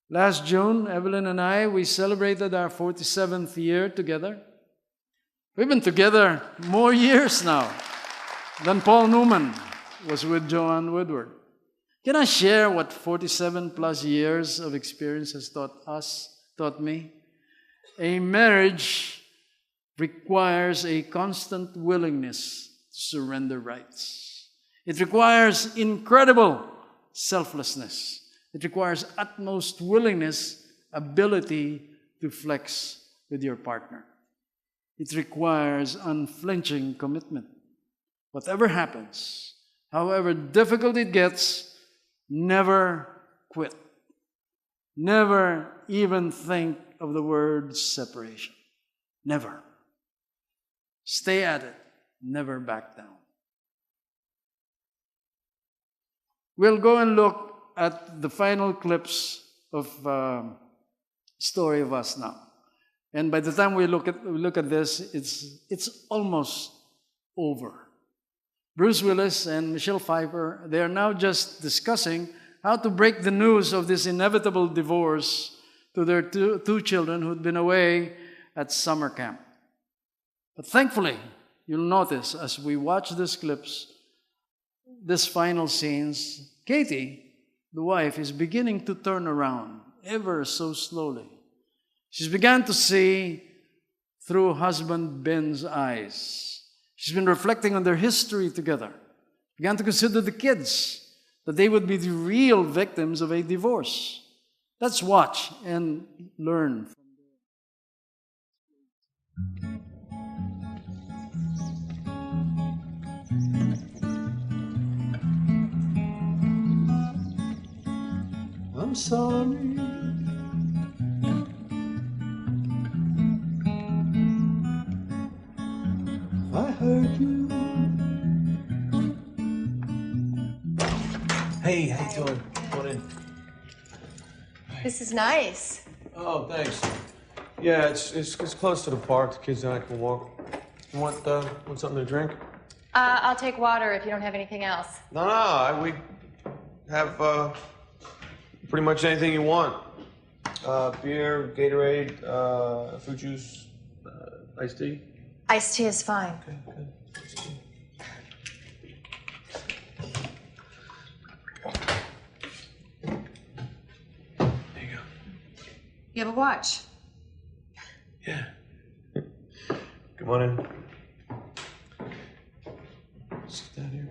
Last June, Evelyn and I, we celebrated our 47th year together. We've been together more years now than Paul Newman was with Joanne Woodward. Can I share what 47 plus years of experience has taught me? A marriage requires a constant willingness to surrender rights. It requires incredible selflessness. It requires utmost willingness, ability to flex with your partner. It requires unflinching commitment. Whatever happens, however difficult it gets, never quit. Never even think of the word separation. Never. Stay at it. Never back down. We'll go and look at the final clips of Story of Us now. And by the time we look at this, it's almost over. Bruce Willis and Michelle Pfeiffer, they are now just discussing how to break the news of this inevitable divorce to their two children who'd been away at summer camp. But thankfully, you'll notice as we watch these clips, these final scenes, Katie, the wife, is beginning to turn around ever so slowly. She's begun to see through husband Ben's eyes. She's been reflecting on their history together. Began to consider the kids, that they would be the real victims of a divorce. Let's watch and learn. I'm sorry. I heard you. Hey, how you doing? Come on in. This is nice. Oh, thanks. Yeah, it's close to the park. The kids and I can walk. You want something to drink? I'll take water if you don't have anything else. No, we have pretty much anything you want. Beer, Gatorade, fruit juice, iced tea. Iced tea is fine. Okay, good. There you go. You have a watch? Yeah. Come on in. Sit down here.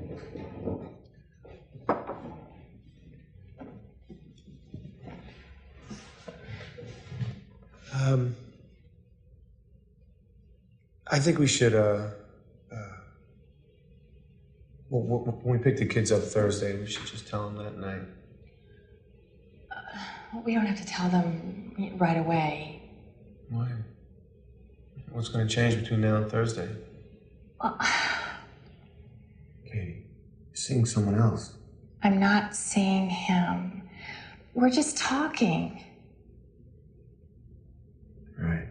I think we should, when we pick the kids up Thursday, we should just tell them that night. We don't have to tell them right away. Why? What's going to change between now and Thursday? Well, Katie, seeing someone else. I'm not seeing him. We're just talking. Right.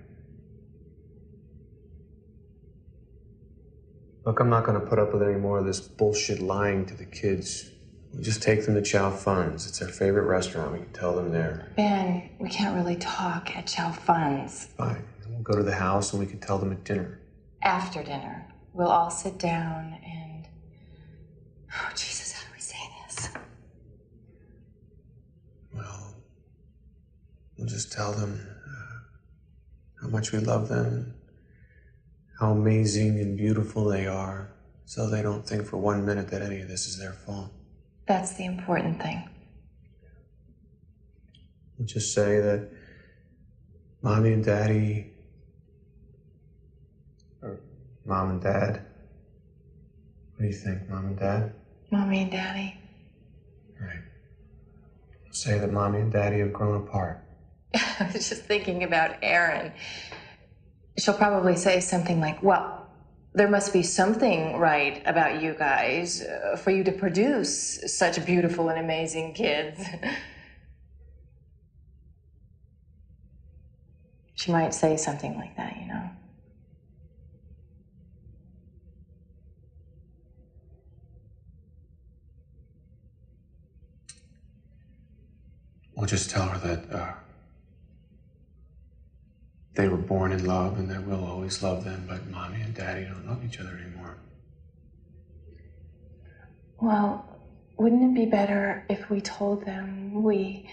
Look, I'm not going to put up with any more of this bullshit lying to the kids. We just take them to Chow Fun's. It's their favorite restaurant. We can tell them there. Ben, we can't really talk at Chow Fun's. Fine. We'll go to the house and we can tell them at dinner. After dinner, we'll all sit down and... Oh, Jesus, how do we say this? Well, we'll just tell them how much we love them, how amazing and beautiful they are, so they don't think for 1 minute that any of this is their fault. That's the important thing. We'll just say that Mommy and Daddy, or Mom and Dad. What do you think, Mom and Dad? Mommy and Daddy. Right. We'll say that Mommy and Daddy have grown apart. I was just thinking about Erin. She'll probably say something like, well, there must be something right about you guys for you to produce such beautiful and amazing kids. She might say something like that, you know. We'll just tell her that they were born in love and that we'll always love them, but Mommy and Daddy don't love each other anymore. Well, wouldn't it be better if we told them we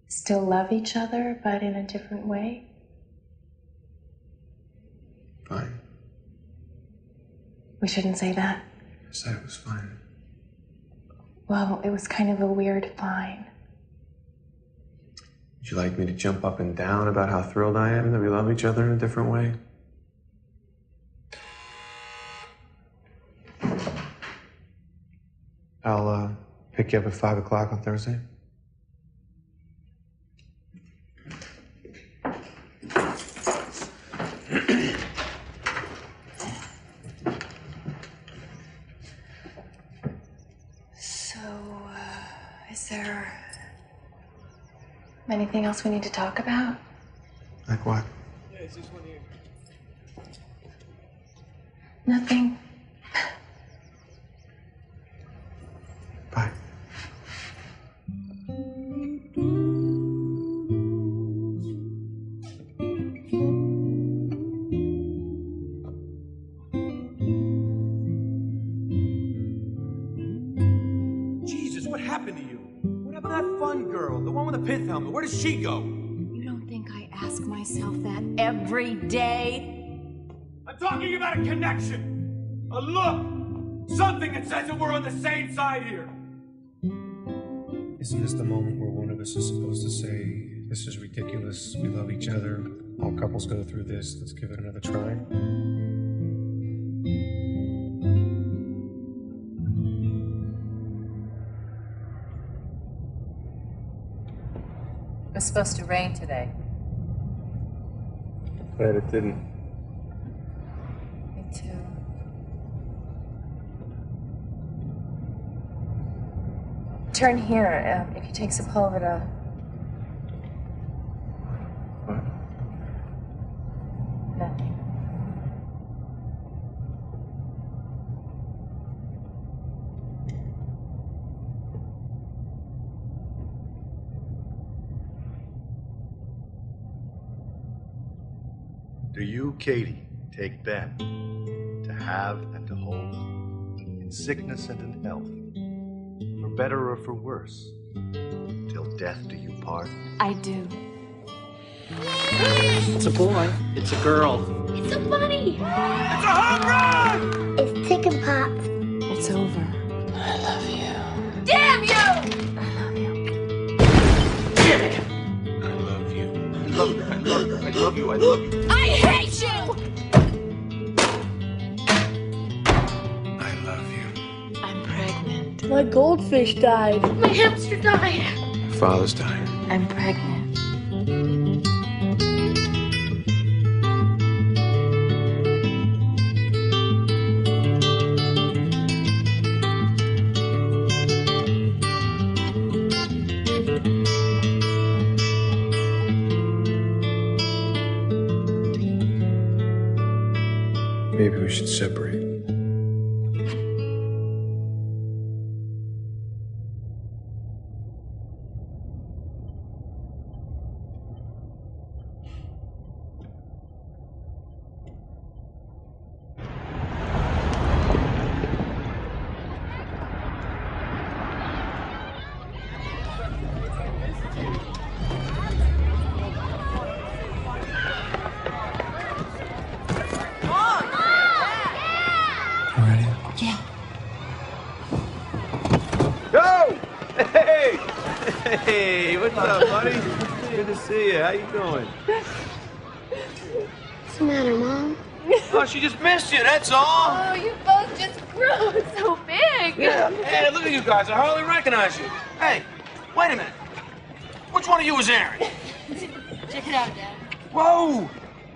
still love each other, but in a different way? Fine. We shouldn't say that. I said it was fine. Well, it was kind of a weird fine. Would you like me to jump up and down about how thrilled I am that we love each other in a different way? I'll pick you up at 5 o'clock on Thursday. So, is there anything else we need to talk about? Like what? Yeah, it's this one here. Nothing. Bye. Jesus, what happened to you? What happened to that fun girl? The one with the pith helmet? Where does she go? You don't think I ask myself that every day? I'm talking about a connection. A look. Something that says that we're on the same side here. Isn't this the moment where one of us is supposed to say, this is ridiculous, we love each other, all couples go through this, let's give it another try? It was supposed to rain today. Glad it didn't. Me too. Turn here, if you take Sepulveda. What? Nothing. Do you, Katie, take Ben to have and to hold, in sickness and in health, for better or for worse, till death do you part? I do. It's a boy. It's a girl. It's a bunny! It's a home run! It's chicken pox. It's over. I love you. Damn you! I love you. Damn it! I love you. I love you. I love you. I love you. I love you. I hate you! I love you. I'm pregnant. My goldfish died. My hamster died. My father's dying. I'm pregnant. Maybe we should separate. Hey, what's up, buddy? Good to see you. How you doing? What's the matter, Mom? Oh, she just missed you, that's all. Oh, you both just grew so big. Yeah. Hey, look at you guys. I hardly recognize you. Hey, wait a minute. Which one of you is Aaron? Check it out, Dad. Whoa!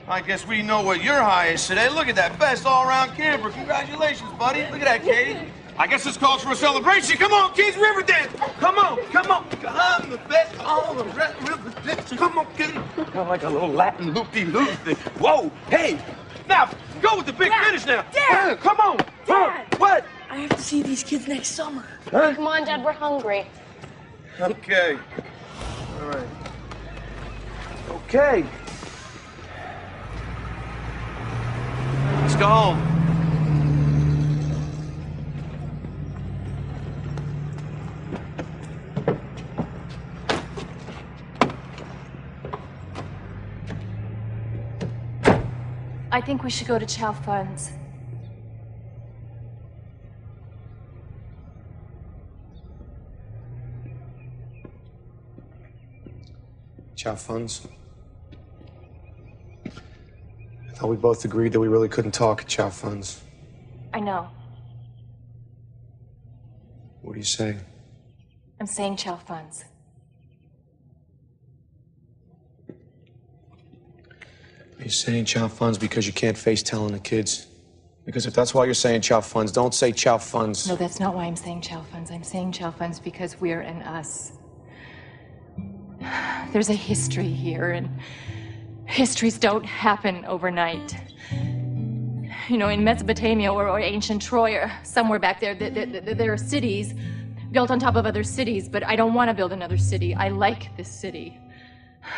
I guess we know what your high is today. Look at that best all-around camper. Congratulations, buddy. Look at that, Katie. I guess this calls for a celebration. Come on, kids, river dance. Come on, come on. I'm the best all the river dance. Come on, kid. Kind of like a little Latin loop-de-loop thing. Whoa, hey. Now, go with the big finish now. Dad. Come on. Dad. What? I have to see these kids next summer. Huh? Come on, Dad, we're hungry. Okay. All right. Okay. Let's go home. I think we should go to Chow Fun's. Chow Fun's. I thought we both agreed that we really couldn't talk at Chow Fun's. I know. What are you saying? I'm saying Chow Fun's. Are you saying Chow Fun's because you can't face telling the kids? Because if that's why you're saying Chow Fun's, don't say Chow Fun's. No, that's not why I'm saying Chow Fun's. I'm saying Chow Fun's because we're an us. There's a history here, and histories don't happen overnight. You know, in Mesopotamia or ancient Troy or somewhere back there, there are cities built on top of other cities, but I don't want to build another city. I like this city.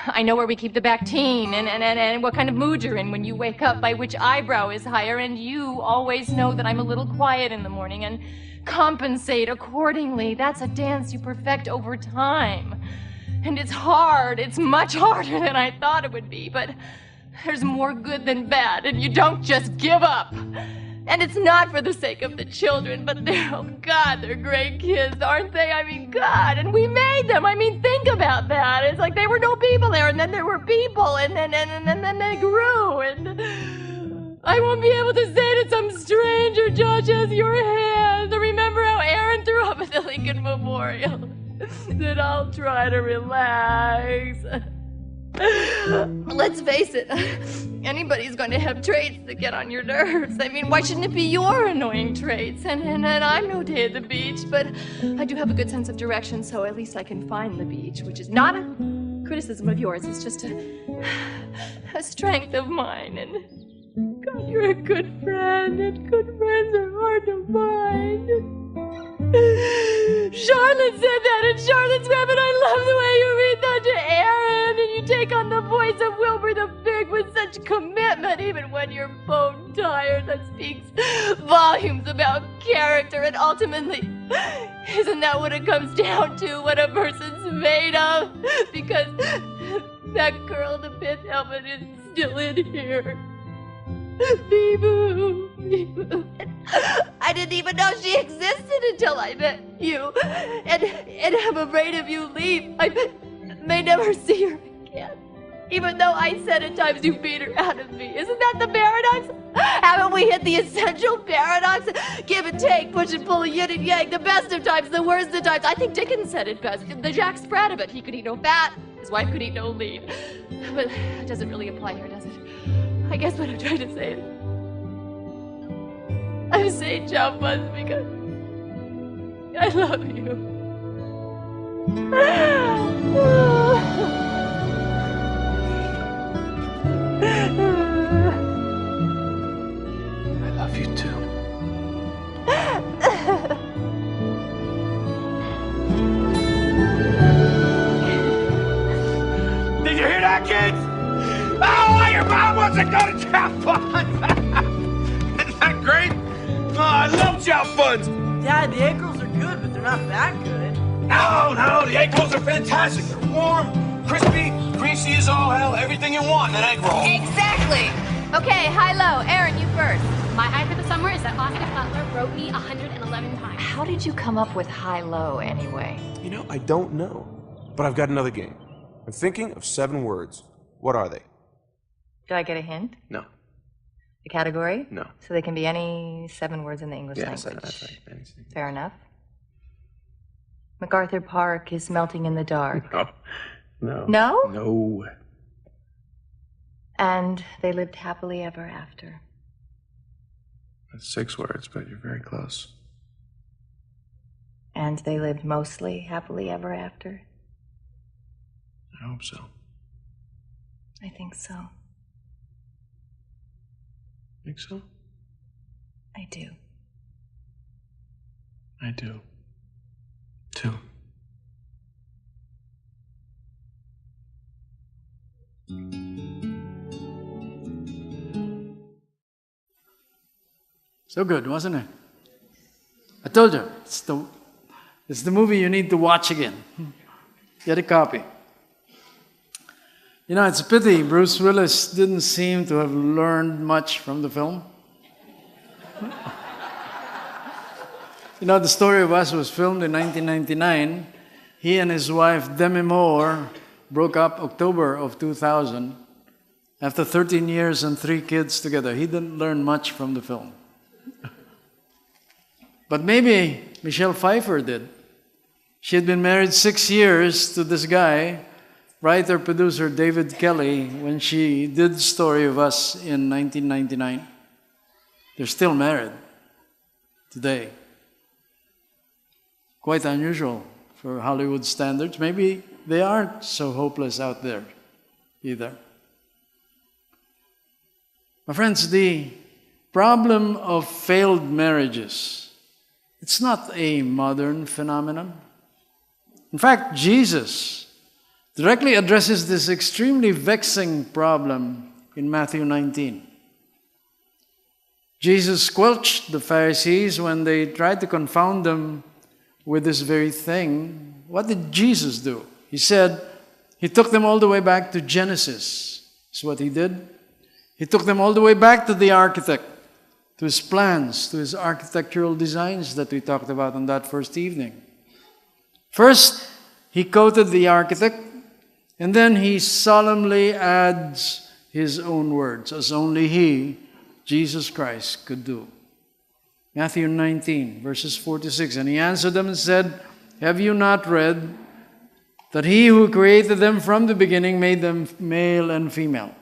I know where we keep the Bactine and what kind of mood you're in when you wake up, by which eyebrow is higher, and you always know that I'm a little quiet in the morning and compensate accordingly. That's a dance you perfect over time. And it's hard. It's much harder than I thought it would be, but there's more good than bad, and you don't just give up. And it's not for the sake of the children, but oh God, they're great kids, aren't they? I mean, God, and we made them. I mean, think about that. It's like they were no people there, and then there were people, and then they grew, and I won't be able to say to some stranger, Josh has your hand. Remember how Aaron threw up at the Lincoln Memorial? Then I'll try to relax. Let's face it, anybody's going to have traits that get on your nerves. I mean, why shouldn't it be your annoying traits? And I'm no day at the beach, but I do have a good sense of direction, so at least I can find the beach, which is not a criticism of yours. It's just a strength of mine. And God, you're a good friend, and good friends are hard to find. Charlotte said that in Charlotte's Web, and I love the way you read that to Aaron, and you take on the voice of Wilbur the Big with such commitment, even when you're bone tired. That speaks volumes about character, and ultimately, isn't that what it comes down to, what a person's made of? Because that girl in the pit helmet is still in here. Bee-boo, bee-boo. I didn't even know she existed until I met you. And I'm afraid if you leave, I may never see her again. Even though I said at times you beat her out of me. Isn't that the paradox? Haven't we hit the essential paradox? Give and take, push and pull, yin and yang, the best of times, the worst of times. I think Dickens said it best. The Jack Sprat of it. He could eat no fat, his wife could eat no lean. But it doesn't really apply here, does it? I guess what I'm trying to say is, I'm saying Chow Fun's because I love you. that, kids? Oh, your mom wants to go to chow fun. Isn't that great? Oh, I love chow funs. Dad, the egg rolls are good, but they're not that good. No, the egg rolls are fantastic. They're warm, crispy, greasy as all hell. Everything you want in an egg roll. Exactly. Okay, high-low. Aaron, you first. My high for the summer is that Austin Butler wrote me 111 times. How did you come up with high-low anyway? You know, I don't know. But I've got another game. I'm thinking of 7 words. What are they? Do I get a hint? No. The category? No. So they can be any 7 words in the English Yes, language. that's right. Anything. Fair enough. MacArthur Park is melting in the dark. No. No? No. And they lived happily ever after. That's 6 words, but you're very close. And they lived mostly happily ever after? I hope so. I think so. Think so? I do. I do. Too. So good, wasn't it? I told you, it's the movie you need to watch again. Get a copy. You know, it's a pity Bruce Willis didn't seem to have learned much from the film. You know, The Story of Us was filmed in 1999. He and his wife, Demi Moore, broke up October of 2000 after 13 years and 3 kids together. He didn't learn much from the film. But maybe Michelle Pfeiffer did. She had been married 6 years to this guy, writer-producer David Kelly, when she did The Story of Us in 1999. They're still married today. Quite unusual for Hollywood standards. Maybe they aren't so hopeless out there either. My friends, the problem of failed marriages, it's not a modern phenomenon. In fact, Jesus directly addresses this extremely vexing problem in Matthew 19. Jesus squelched the Pharisees when they tried to confound them with this very thing. What did Jesus do? He said, he took them all the way back to Genesis. That's what he did. He took them all the way back to the architect, to his plans, to his architectural designs that we talked about on that first evening. First, he quoted the architect, and then he solemnly adds his own words, as only he, Jesus Christ, could do. Matthew 19, verses 4-6. And he answered them and said, have you not read that he who created them from the beginning made them male and female?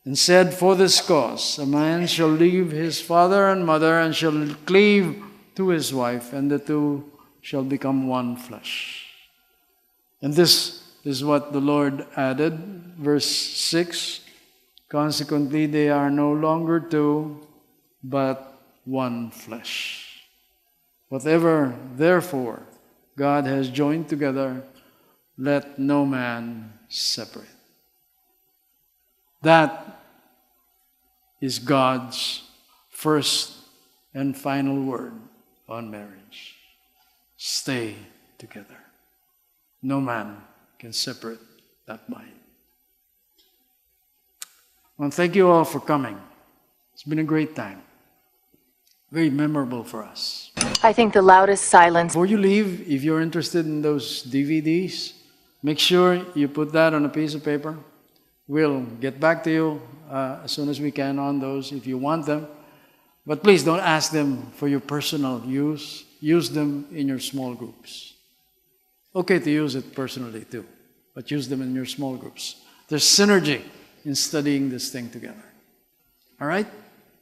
And said, for this cause, a man shall leave his father and mother and shall cleave to his wife, and the two shall become one flesh. And this is what the Lord added, verse 6. Consequently, they are no longer two, but one flesh. Whatever, therefore, God has joined together, let no man separate. That is God's first and final word on marriage. Stay together. No man can separate that bind. Well, thank you all for coming. It's been a great time. Very memorable for us. I think the loudest silence... Before you leave, if you're interested in those DVDs, make sure you put that on a piece of paper. We'll get back to you as soon as we can on those if you want them. But please don't ask them for your personal use. Use them in your small groups. Okay to use it personally too, but use them in your small groups. There's synergy in studying this thing together. All right?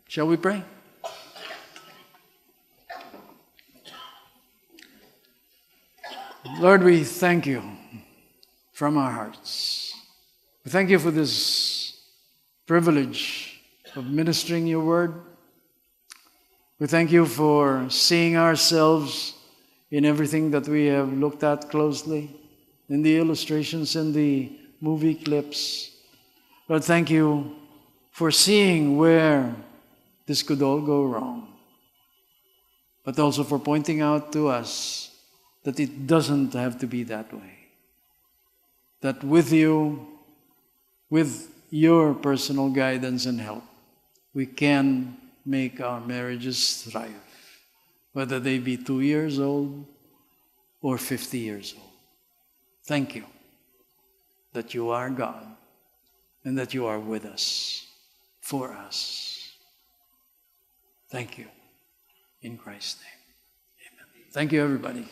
Shall we pray? Lord, we thank you from our hearts. We thank you for this privilege of ministering your word. We thank you for seeing ourselves in everything that we have looked at closely, in the illustrations and the movie clips. Lord, thank you for seeing where this could all go wrong, but also for pointing out to us that it doesn't have to be that way. That with you, with your personal guidance and help, we can make our marriages thrive, whether they be 2 years old or 50 years old. Thank you that you are God and that you are with us, for us. Thank you. In Christ's name, amen. Thank you, everybody.